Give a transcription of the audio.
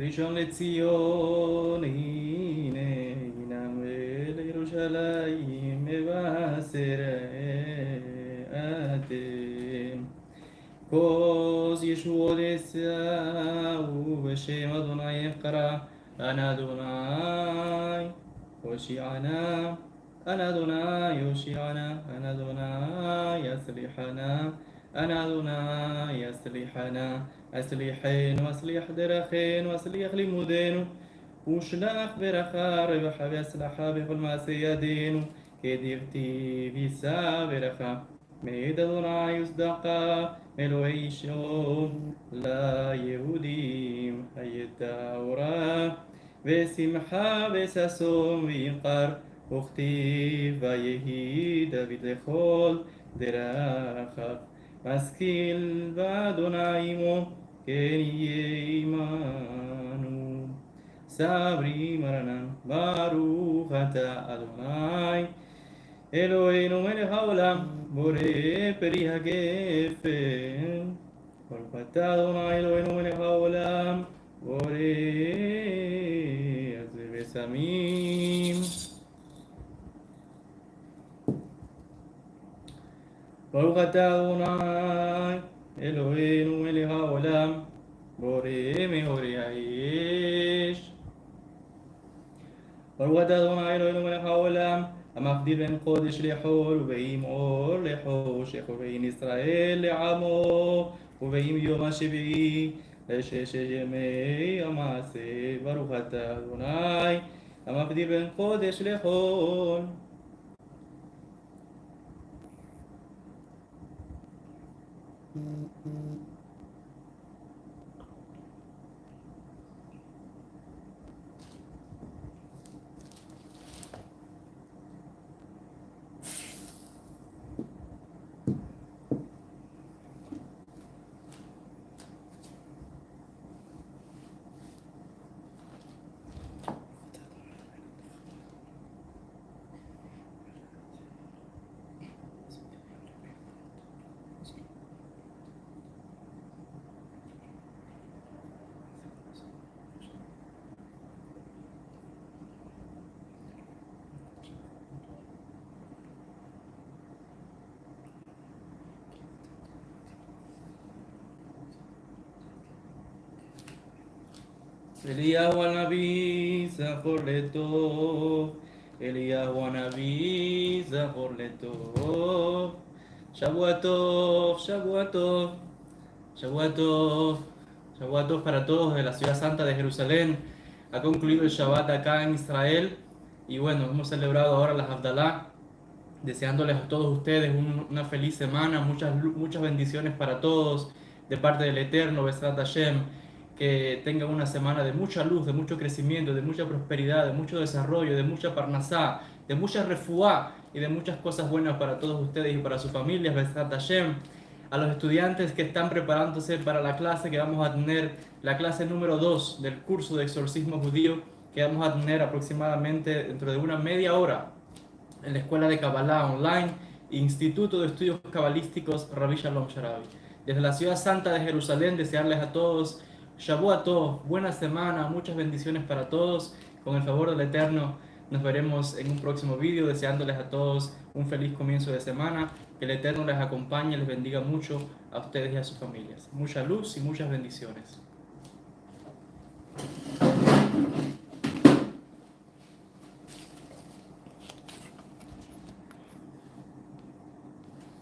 ראשון לציון, הנה הנם לירושלים, מבשר אתם. כוז ישועות ישעו, בשם אדוני אקרא, אנא אדוני הושיענה, אנא אדוני הושיענה, אנא אדוני יצליחנה, אנא אדוני יצליחנה. אצליחנו, אצליח דרכנו, אצליח לימודנו, ושלח ברכה, רווחה והצלחה בכל מעשה ידינו, כדכתיב יישא ברכה. מאת אדוני וצדקה, אלוהי שלום ליהודים, הייתה אורה ושמחה וששון ויקר, וכתיב ויהי דוד לכל דרכיו. משכיל באדוני עמו, כן יהיה עמנו. סברי מרנן, ברוך אתה אדוני אלוהינו מלך העולם, בורא פרי הגפן. ברוך אתה אדוני אלוהינו מלך העולם, בורא עזר וסמים. ברוך אתה אדוני אלוהינו מלך העולם, בורא מאורי האש. ברוך אתה אדוני אלוהינו מלך העולם, המבדיל בין קודש לחול, ובין אור לחושך, ובין ישראל לעמו, ובין יום השביעי לששת ימי המעשה. ברוך אתה אדוני המבדיל בין קודש לחול. אליהו הנביא זכור לטוב, אליהו הנביא זכור לטוב. שבוע טוב, שבוע טוב, שבוע טוב, שבua tov para todos de la ciudad santa de Jerusalén. Ha concluido el Shabbat acá en Israel y bueno, hemos celebrado ahora la Havdalah, deseándoles a todos ustedes una feliz semana, muchas bendiciones para todos de parte del Eterno, Besrat Hashem, que tengan una semana de mucha luz, de mucho crecimiento, de mucha prosperidad, de mucho desarrollo, de mucha parnasá, de mucha refuá y de muchas cosas buenas para todos ustedes y para sus familias, Besrat Hashem. A los estudiantes que están preparándose para la clase que vamos a tener, la clase número 2 del curso de exorcismo judío, que vamos a tener aproximadamente dentro de una media hora en la Escuela de Kabbalah Online, Instituto de Estudios Cabalísticos Rabbi Shalom Sharabi. Desde la ciudad santa de Jerusalén, desearles a todos Shabua Tov, buena semana, muchas bendiciones para todos. Con el favor del Eterno, nos veremos en un próximo vídeo, deseándoles a todos un feliz comienzo de semana. Que el Eterno les acompañe, les bendiga mucho a ustedes y a sus familias. Mucha luz y muchas bendiciones.